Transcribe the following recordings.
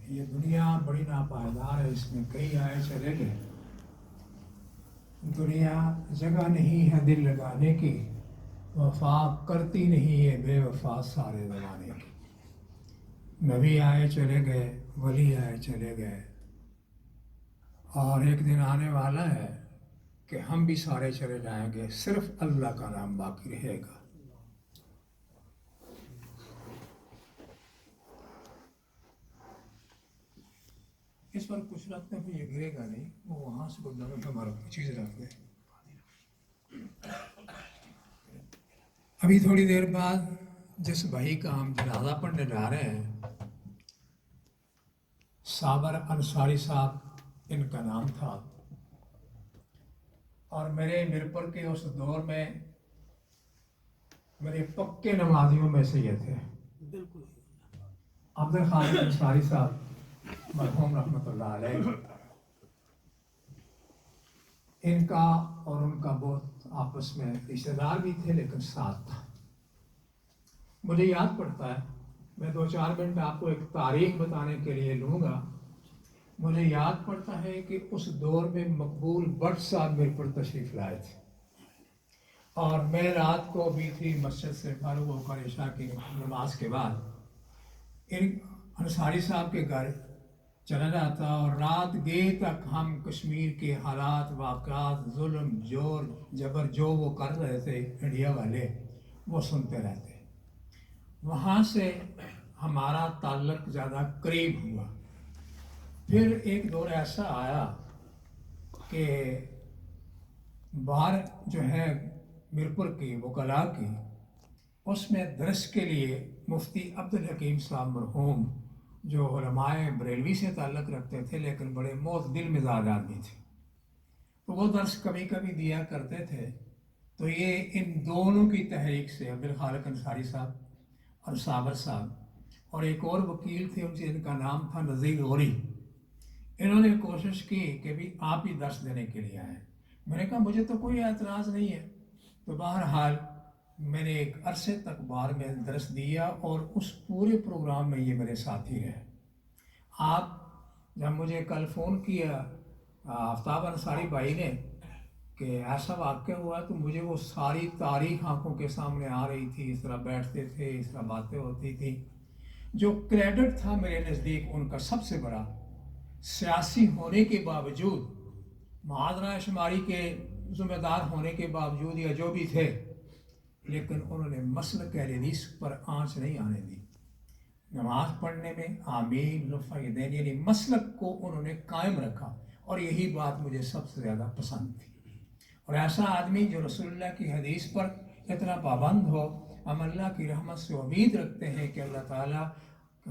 یہ دنیا بڑی ناپائیدار ہے، اس میں کئی آئے چلے گئے. دنیا جگہ نہیں ہے دل لگانے کی، وفا کرتی نہیں ہے بے وفا سارے زمانے کی. نبی آئے چلے گئے، ولی آئے چلے گئے، اور ایک دن آنے والا ہے کہ ہم بھی سارے چلے جائیں گے، صرف اللہ کا نام باقی رہے گا. اس پر کچھ رکھتے ہیں، یہ گرے گا نہیں، وہ وہاں سے کوئی نمک ہمارا چیز رکھ دے. ابھی تھوڑی دیر بعد جس بھائی کا ہم جنازہ پڑھنے جا رہے ہیں، صابر انصاری صاحب ان کا نام تھا، اور میرے مرپر کے اس دور میں میرے پکے نمازیوں میں سے یہ تھے. عبد الخالق انصاری صاحب مرحوم رحمۃ اللہ علیہ، ان کا اور ان کا بہت آپس میں رشتے دار بھی تھے، لیکن ساتھ تھا. مجھے یاد پڑتا ہے، میں 2-4 منٹ آپ کو ایک تاریخ بتانے کے لیے لوں گا. مجھے یاد پڑتا ہے کہ اس دور میں مقبول بٹ صاحب میرے پر تشریف لائے تھے، اور میں رات کو بھی تھی مسجد سے فارغ ہو کر عشاء کی نماز کے بعد ان انصاری صاحب کے گھر چلا جاتا، اور رات گئے تک ہم کشمیر کے حالات، واقعات، ظلم، جور، جبر جو وہ کر رہے تھے انڈیا والے، وہ سنتے رہتے. وہاں سے ہمارا تعلق زیادہ قریب ہوا. پھر ایک دور ایسا آیا کہ باہر جو ہے مرپور کی وکلاء کی، اس میں درس کے لیے مفتی عبدالحکیم صاحب مرحوم، جو علماء بریلوی سے تعلق رکھتے تھے لیکن بڑے معتدل مزاج آدمی تھے، تو وہ درس کبھی کبھی دیا کرتے تھے. تو یہ ان دونوں کی تحریک سے عبد الخالق انصاری صاحب اور صابر صاحب اور ایک اور وکیل تھے، ان سے ان کا نام تھا نذیر غوری، انہوں نے کوشش کی کہ بھی آپ ہی درس دینے کے لیے آئیں. میں نے کہا مجھے تو کوئی اعتراض نہیں ہے. تو بہرحال میں نے ایک عرصے تک باہر میں درس دیا، اور اس پورے پروگرام میں یہ میرے ساتھی رہے. آپ جب مجھے کل فون کیا آفتاب انصاری بھائی نے کہ ایسا واقعہ ہوا، تو مجھے وہ ساری تاریخ آنکھوں کے سامنے آ رہی تھی. اس طرح بیٹھتے تھے، اس طرح باتیں ہوتی تھی. جو کریڈٹ تھا میرے نزدیک ان کا سب سے بڑا، سیاسی ہونے کے باوجود، معاذرہ شماری کے ذمہ دار ہونے کے باوجود، یا جو بھی تھے، لیکن انہوں نے مسلک اہل حدیث پر آنچ نہیں آنے دی. نماز پڑھنے میں آمین لفظ دین، یعنی مسلک کو انہوں نے قائم رکھا، اور یہی بات مجھے سب سے زیادہ پسند تھی. اور ایسا آدمی جو رسول اللہ کی حدیث پر اتنا پابند ہو، ہم اللہ کی رحمت سے امید رکھتے ہیں کہ اللہ تعالیٰ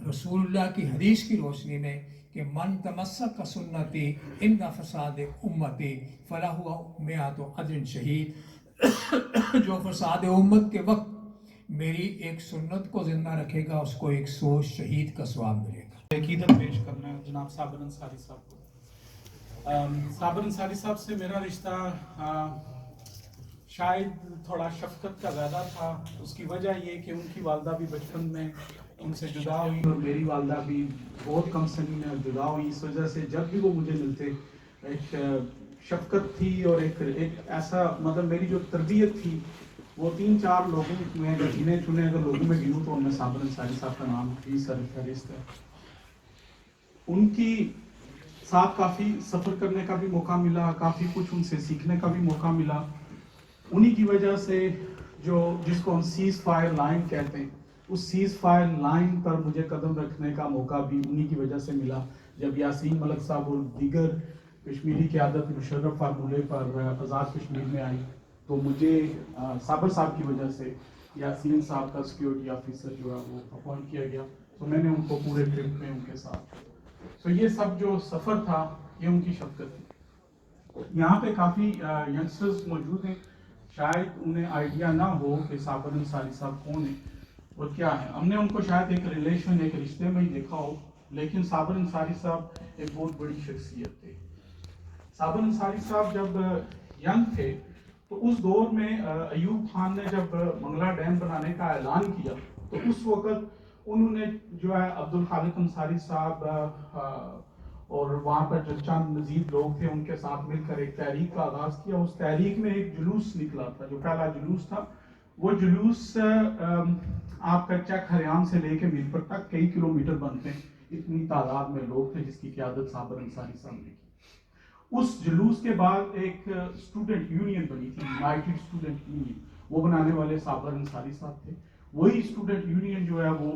رسول اللہ کی حدیث کی روشنی میں کہ من تمسک سنتی ان فساد امتی فلاح میات اجر شہید، جو فساد امت کے وقت میری ایک سنت کو زندہ رکھے گا، اس کو 100 شہید کا ثواب ملے گا. عقیدت پیش کرنا ہے جناب صابر انصاری صاحب کو. صابر انصاری صاحب سے میرا رشتہ شاید تھوڑا شفقت کا زیادہ تھا. اس کی وجہ یہ کہ ان کی والدہ بھی بچپن میں ان سے جدا ہوئی، اور میری والدہ بھی بہت کم سنی میں جدا ہوئی. اس وجہ سے جب بھی وہ مجھے ملتے، ایک شفقت تھی، اور ایک ایسا مطلب میری جو تربیت تھی وہ 3-4 لوگوں میں اگر گنے چنے اگر لوگوں میں گنوں تو ان میں صابر انصاری صاحب کا نام بھی سر فہرست ہے. ان کی ساتھ کافی سفر کرنے کا بھی موقع ملا، کافی کچھ ان سے سیکھنے کا بھی موقع ملا. انہی کی وجہ سے جس کو ہم سیز فائر لائن کہتے ہیں، اس سیز فائر لائن پر مجھے قدم رکھنے کا موقع بھی انہی کی وجہ سے ملا. جب یاسین ملک صاحب اور دیگر کشمیری قیادت مشرف فارمولے پر آزاد کشمیر میں آئی، تو مجھے صابر صاحب کی وجہ سے یاسین صاحب کا سیکیورٹی آفیسر جو ہے وہ اپوائنٹ کیا گیا. تو میں نے ان کو پورے ٹرپ میں ان کے ساتھ، تو یہ سب جو سفر تھا یہ ان کی شفقت تھی. یہاں پہ کافی ینگسٹرز موجود ہیں، شاید انہیں آئیڈیا نہ ہو کہ صابر انصاری صاحب کون ہیں اور کیا ہیں. ہم نے ان کو شاید ایک ریلیشن، ایک رشتے میں ہی دیکھا ہو، لیکن صابر انصاری صاحب ایک بہت بڑی شخصیت تھے. صابر انصاری صاحب جب ینگ تھے تو اس دور میں ایوب خان نے جب منگلہ ڈیم بنانے کا اعلان کیا، تو اس وقت انہوں نے جو ہے عبدالخالق انصاری صاحب اور وہاں پر جو چند مزید لوگ تھے ان کے ساتھ مل کر ایک تحریک کا آغاز کیا. اس تحریک میں ایک جلوس نکلا تھا, جو پہلا جلوس تھا وہ جلوس آپ کا چک ہریان سے لے کے میرپور تک کئی کلومیٹر بنتے ہیں, اتنی تعداد میں لوگ تھے جس کی قیادت صابر انصاری صاحب نے کی. اس جلوس کے بعد ایک اسٹوڈنٹ یونین بنی تھی, یونائٹڈ اسٹوڈنٹ یونین, وہ بنانے والے صابر انصاری صاحب تھے. وہی اسٹوڈنٹ یونین جو ہے وہ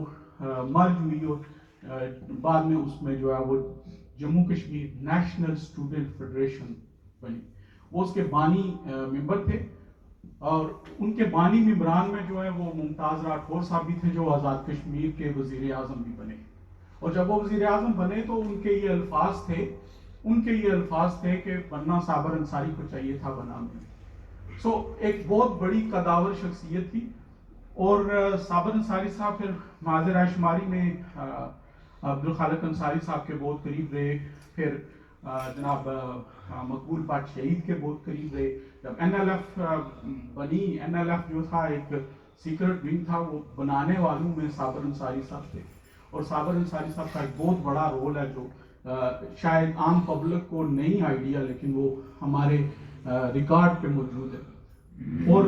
مرج ہوئی اور بعد میں اس میں جو ہے وہ Jammu Kashmir national student federation بنی. وہ اس کے بانی ممبر تھے, اور ان کے بانی ممبران میں جو ہے وہ ممتاز راٹھور صاحب بھی تھے جو آزاد کشمیر کے وزیر اعظم بھی بنے. اور جب وہ وزیر اعظم بنے تو ان کے یہ الفاظ تھے کہ بننا صابر انصاری کو چاہیے تھا, بنا میں. سو ایک بہت بڑی قداور شخصیت تھی. اور صابر انصاری صاحب پھر معاذ شماری میں عبدالخالق انصاری صاحب کے بہت قریب رہے. پھر جناب مقبول پاٹ شہید کے بہت قریب رہے. جب این ایل ایف بنی, این ایل ایف جو تھا ایک سیکرٹ ونگ تھا, وہ بنانے والوں میں صابر انصاری صاحب تھے. اور صابر انصاری صاحب کا ایک بہت بڑا رول ہے جو شاید عام پبلک کو نہیں آئیڈیا, لیکن وہ ہمارے ریکارڈ پہ موجود ہے. اور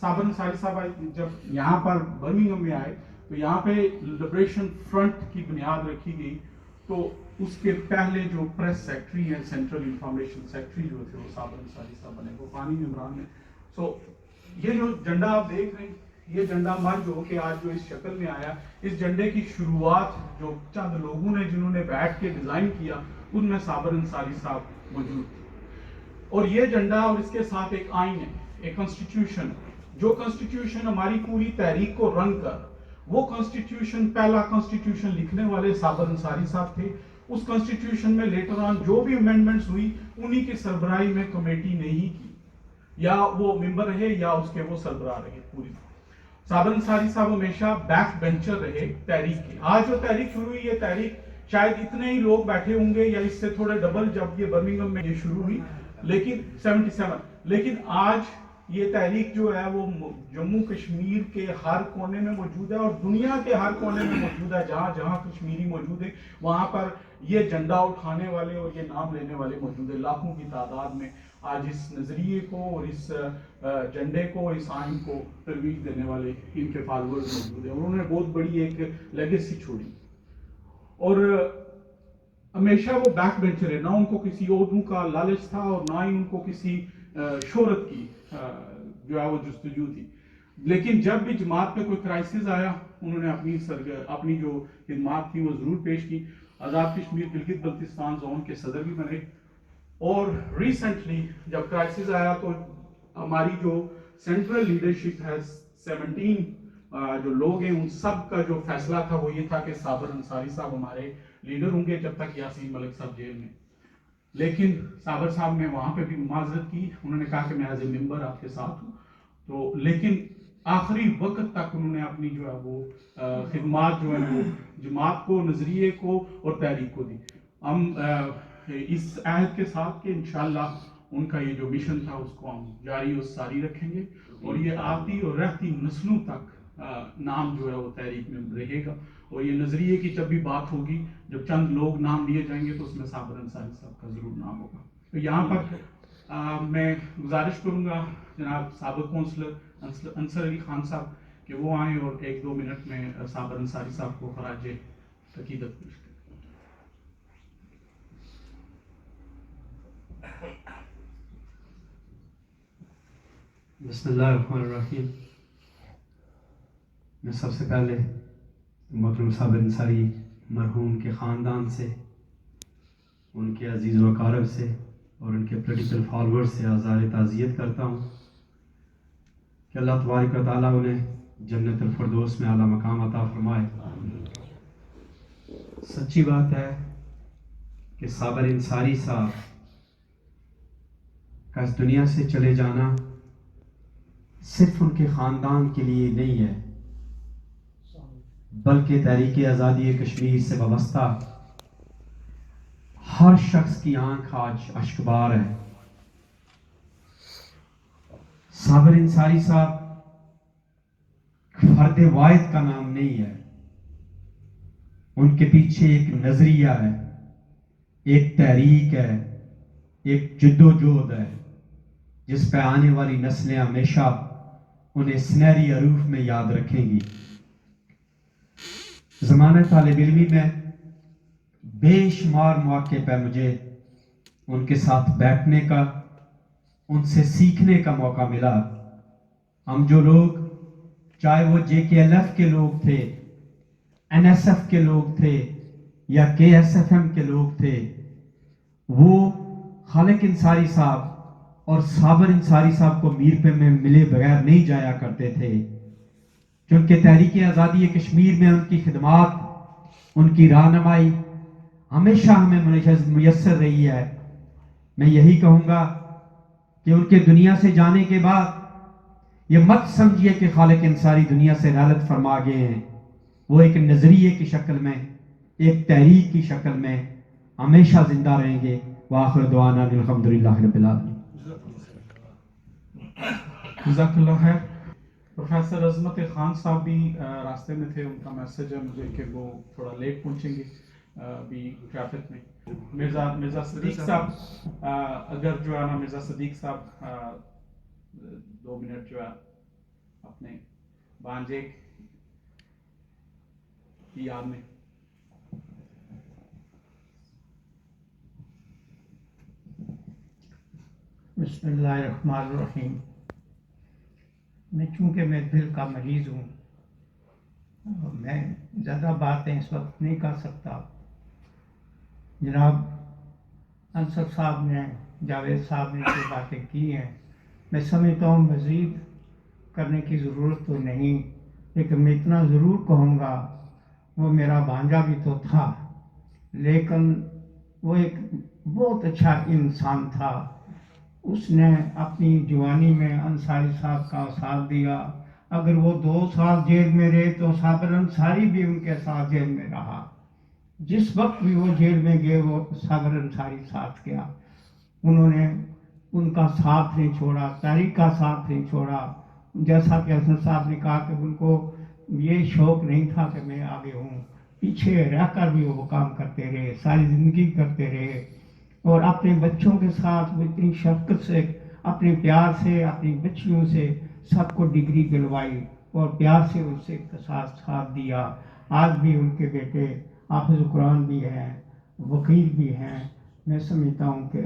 صابر انصاری صاحب جب یہاں پر برمنگھم میں آئے تو یہاں پہ لبریشن فرنٹ کی بنیاد رکھی گئی. تو اس کے پہلے جو پریس سیکٹری ہیں, سینٹرل انفارمیشن سیکٹری جو تھے, وہ صابر انصاری صاحب بنے, وہ پانی عمران میں. سو یہ جو جھنڈا آپ دیکھ رہے ہیں, یہ جھنڈا مرج ہو کے آج جو اس شکل میں آیا, اس جھنڈے کی شروعات جو چند لوگوں نے جنہوں نے بیٹھ کے ڈیزائن کیا, ان میں صابر انصاری صاحب موجود تھے. اور یہ جھنڈا اور اس کے ساتھ ایک آئین ہے, ایک کنسٹیٹیوشن, جو کنسٹیٹیوشن ہماری پوری تحریک کو رنگ کر, وہ کنسٹیٹیوشن پہلا کنسٹیٹیوشن لکھنے والے صابر انصاری صاحب تھے. اس کنسٹیٹیوشن میں لیٹر آن جو بھی امینڈمنٹس ہوئی انہی کی سربراہی میں کمیٹی نے ہی کی, یا وہ ممبر رہے یا اس کے وہ سربراہ رہے. پوری صابر انصاری صاحب ہمیشہ بیک بینچر رہے تحریک کے. آج جو تحریک شروع ہوئی, یہ تحریک شاید اتنے ہی لوگ بیٹھے ہوں گے یا اس سے تھوڑے ڈبل جب یہ برمنگھم میں یہ شروع ہوئی, لیکن 77, لیکن آج یہ تحریک جو ہے وہ جموں کشمیر کے ہر کونے میں موجود ہے, اور دنیا کے ہر کونے میں موجود ہے. جہاں جہاں کشمیری موجود ہے وہاں پر یہ جھنڈا اٹھانے والے اور یہ نام لینے والے موجود ہیں, لاکھوں کی تعداد میں. آج اس نظریے کو اور اس جھنڈے کو, اس آئین کو ترویج دینے والے ان کے فالوورز موجود ہیں, اور انہوں نے بہت بڑی ایک لیگیسی چھوڑی. اور ہمیشہ وہ بیک بینچر ہے, نہ ان کو کسی عہدوں کا لالچ تھا اور نہ ہی ان کو کسی شہرت کی جو ہے وہ جستجو تھی. لیکن جب بھی جماعت پہ کوئی کرائسس آیا, انہوں نے اپنی جو خدمات تھی وہ ضرور پیش کی. آزاد کشمیر گلگت بلتستان زون کے صدر بھی بنے. اور ریسنٹلی جب کرائسس آیا تو ہماری جو سینٹرل لیڈرشپ ہے, 17 جو لوگ ہیں, ان سب کا جو فیصلہ تھا وہ یہ تھا کہ صابر انصاری صاحب ہمارے لیڈر ہوں گے جب تک یاسین ملک صاحب جیل میں. لیکن صابر صاحب نے وہاں پہ بھی معذرت کی, انہوں نے کہا کہ میں ایز اے ممبر آپ کے ساتھ ہوں. تو لیکن آخری وقت تک انہوں نے اپنی جو ہے وہ خدمات جو ہے وہ جماعت کو, نظریے کو اور تحریک کو دی. ہم اس عہد کے ساتھ کہ انشاءاللہ ان کا یہ جو مشن تھا اس کو ہم جاری و ساری رکھیں گے, اور یہ آتی اور رہتی نسلوں تک نام جو ہے وہ تحریک میں رہے گا. اور یہ نظریے کی جب بھی بات ہوگی, جب چند لوگ نام لیے جائیں گے تو اس میں صابر انصاری صاحب کا ضرور نام ہوگا. تو یہاں پر میں گزارش کروں گا جناب سابق کونسلر انصر علی خان صاحب کہ وہ آئیں اور 1-2 منٹ میں صابر انصاری صاحب کو خراج عقیدت پیش کریں. بسم اللہ الرحمن الرحیم. میں سب سے پہلے محترم صابر انصاری مرحوم کے خاندان سے, ان کے عزیز و اقارب سے اور ان کے پولیٹیکل فالوور سے اظہار تعزیت کرتا ہوں کہ اللہ تبارک و تعالیٰ انہیں جنت الفردوس میں اعلیٰ مقام عطا فرمائے. سچی بات ہے کہ صابر انصاری صاحب کا اس دنیا سے چلے جانا صرف ان کے خاندان کے لیے نہیں ہے, بلکہ تحریک آزادی کشمیر سے وابستہ ہر شخص کی آنکھ آج اشکبار ہے. صابر انصاری صاحب فرد واحد کا نام نہیں ہے, ان کے پیچھے ایک نظریہ ہے، ایک تحریک ہے، ایک جد و جہد ہے جس پہ آنے والی نسلیں ہمیشہ انہیں سنہری حروف میں یاد رکھیں گی۔ زمانہ طالب علمی میں بے شمار مواقع پہ مجھے ان کے ساتھ بیٹھنے کا، ان سے سیکھنے کا موقع ملا۔ ہم جو لوگ، چاہے وہ JKLF کے لوگ تھے، NSF کے لوگ تھے یا KSFM کے لوگ تھے، وہ خالق انصاری صاحب اور صابر انصاری صاحب کو میر پہ میں ملے بغیر نہیں جایا کرتے تھے، کیونکہ تحریک آزادی کشمیر میں ان کی خدمات، ان کی رہنمائی ہمیشہ ہمیں میسر رہی ہے۔ میں یہی کہوں گا کہ ان کے دنیا سے جانے کے بعد یہ مت سمجھیے کہ خالق انصاری دنیا سے رحلت فرما گئے ہیں، وہ ایک نظریے کی شکل میں، ایک تحریک کی شکل میں ہمیشہ زندہ رہیں گے۔ وآخر دعوانا الحمدللہ رب العالمین۔ جزاک اللہ خیر۔ پروفیسر عظمت خان صاحب بھی راستے میں تھے، ان کا میسج ہے مجھے کہ وہ تھوڑا لیٹ پہنچیں گے ابھی ٹریفک میں۔ مرزا صدیق صاحب اگر جو ہے نا، مرزا صدیق صاحب 2 منٹ جو ہے اپنے بانجے کی یاد میں۔ بسم اللہ الرحمن الرحیم۔ چونکہ میں دل کا مریض ہوں، میں زیادہ باتیں اس وقت نہیں کر سکتا۔ جناب انصر صاحب نے، جاوید صاحب نے جو باتیں کی ہیں، میں سمجھتا ہوں مزید کرنے کی ضرورت تو نہیں، لیکن میں اتنا ضرور کہوں گا، وہ میرا بھانجا بھی تو تھا، لیکن وہ ایک بہت اچھا انسان تھا۔ اس نے اپنی جوانی میں انصاری صاحب کا ساتھ دیا۔ اگر وہ 2 سال جیل میں رہے تو صابر انصاری بھی ان کے ساتھ جیل میں رہا۔ جس وقت بھی وہ جیل میں گئے وہ صابر انصاری ساتھ گیا۔ انہوں نے ان کا ساتھ نہیں چھوڑا، تحریک کا ساتھ نہیں چھوڑا۔ جیسا کہ حسن صاحب نے کہا کہ ان کو یہ شوق نہیں تھا کہ میں آگے ہوں، پیچھے رہ کر بھی وہ کام کرتے رہے، ساری زندگی کرتے رہے، اور اپنے بچوں کے ساتھ وہ اتنی شفقت سے، اپنے پیار سے، اپنی بچیوں سے سب کو ڈگری دلوائی اور پیار سے اس سے ساتھ دیا۔ آج بھی ان کے بیٹے حافظ قرآن بھی ہیں، وکیل بھی ہیں۔ میں سمجھتا ہوں کہ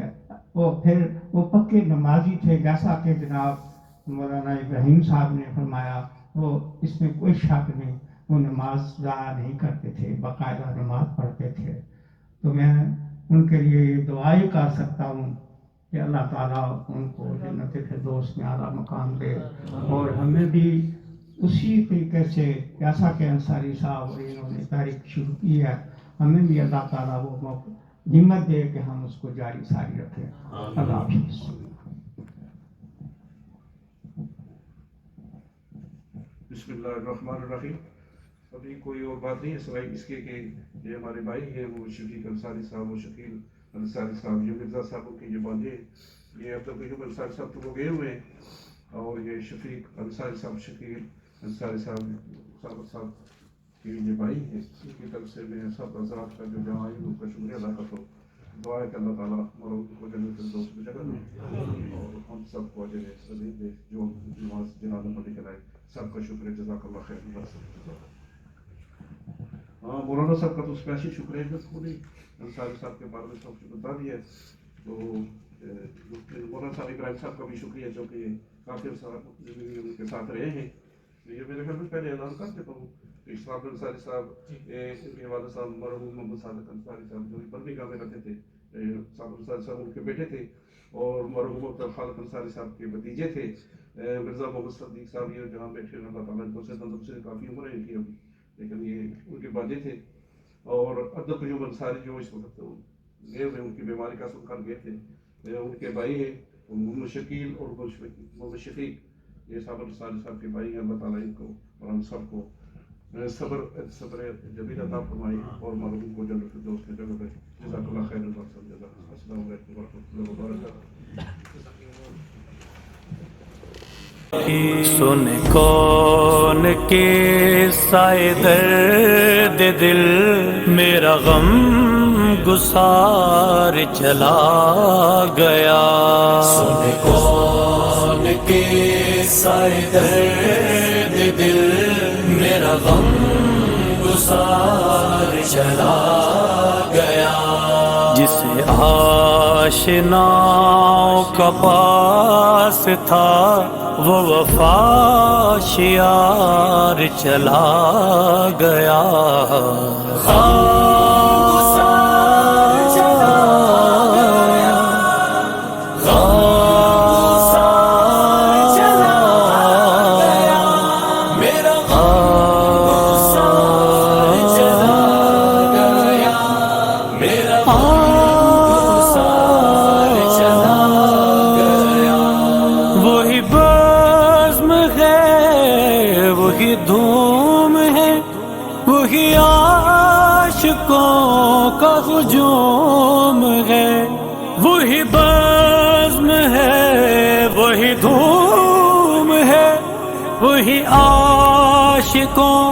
وہ پکے نمازی تھے، جیسا کہ جناب مولانا ابراہیم صاحب نے فرمایا، وہ اس میں کوئی شک نہیں، وہ نماز ضائع نہیں کرتے تھے، باقاعدہ نماز پڑھتے تھے۔ تو میں ان کے لیے یہ دعا ہی کر سکتا ہوں کہ اللہ تعالیٰ ان کو جنت فردوس میں اعلیٰ مقام دے، اور ہمیں بھی اسی طریقے سے، جیسا کہ انصاری صاحب اور انہوں نے تحریک شروع کی ہے، ہمیں بھی اللہ تعالیٰ وہ ہمت دے کہ ہم اس کو جاری ساری رکھیں۔ اللہ حافظ۔ بسم اللہ الرحمن الرحیم۔ ابھی کوئی اور بات نہیں ہے سوائے اس کے کہ یہ ہمارے بھائی ہیں، وہ شفیق انصاری صاحب، وہ شکیل انصاری صاحب، یہ مرزا صاحب کے یہ بانجے، یہ اب تک انصاری صاحب تو وہ گئے ہوئے ہیں، اور یہ شفیق انصاری صاحب، شکیل انصاری صاحب کے یہ بھائی ہیں، ان کی طرف سے میں سب حضرات کا جو جہاں ان کا شکریہ ادا کرتا ہوں۔ دعا ہے کہ اللہ تعالیٰ مرحوم کو جنت الفردوس میں جگہ دے، اور ہم سب کو اجر عظیم دے جو نماز جنازہ پڑھنے کے لائے۔ سب کا شکر ہے، جزاک اللہ خیر۔ ہاں، مولانا صاحب کا تو اسپیشل شکر ہے، انصاری صاحب کے بارے میں سب بتا دیا ہے، تو مولانا صاحب ابراہیم صاحب کا بھی شکریہ، جو کہ کافی زندگی ان کے ساتھ رہے ہیں۔ یہ میرے خیال میں پہلے اعلان کر دیتا ہوں کہ اسلام انصاری صاحب، ان کے والد صاحب مرحوم محمد صادق انصاری صاحب جو برمنگھم میں رہتے تھے، صابر انصاری صاحب ان کے بیٹے تھے، اور مرحوم خالد انصاری صاحب کے بھتیجے تھے، مرزا محمد صدیق صاحب، یہ جہاں بیٹھے اللہ تعالیٰ ان کو صحت تندرستی سے کافی عمر ہے ان کی ابھی، لیکن یہ ان کے بھانجے تھے، اور عبد القیوم انصاری جو اس وقت گئے ہوئے، ان کی بیماری کا سن کر گئے تھے، ان کے بھائی ہیں محمد شکیل اور محمد شفیق، یہ صابر انصاری صاحب کے بھائی ہیں۔ اللہ تعالیٰ ان کو اور ہم سب کو صبر جمیل عطا فرمائے، اور مرحوم کو جنت الفردوس میں جگہ دے۔ جزاک اللہ خیر۔ السلام علیکم ورحمۃ اللہ وبرکاتہ۔ سن کون کے سائے درد دل، میرا غم گسار چلا گیا. سن کون کے سائے درد دل، میرا غم گسار چلا گیا. جسے آشناؤں کا پاس تھا وہ وفا شیار چلا گیا. وہی بزم ہے، وہی دھوم ہے، وہی عاشقوں کا ہجوم ہے. وہی بزم ہے، وہی دھوم ہے، وہی عاشقوں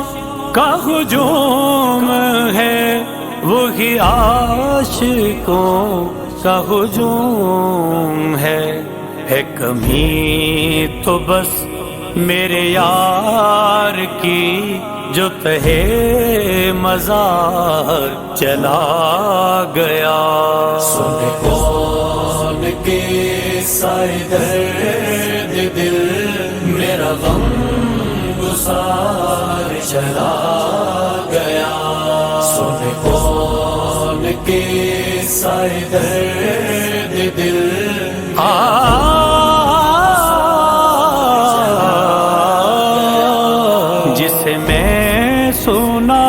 کا ہجوم ہے. وہی عاشقوں کا ہجوم ہے. کمی تو بس میرے یار کی جو تہے مزار چلا گیا. سن کون کے سائے درد دل، میرا غم گسار چلا گیا. سن کون کے سائے درد دل، جسے میں سنا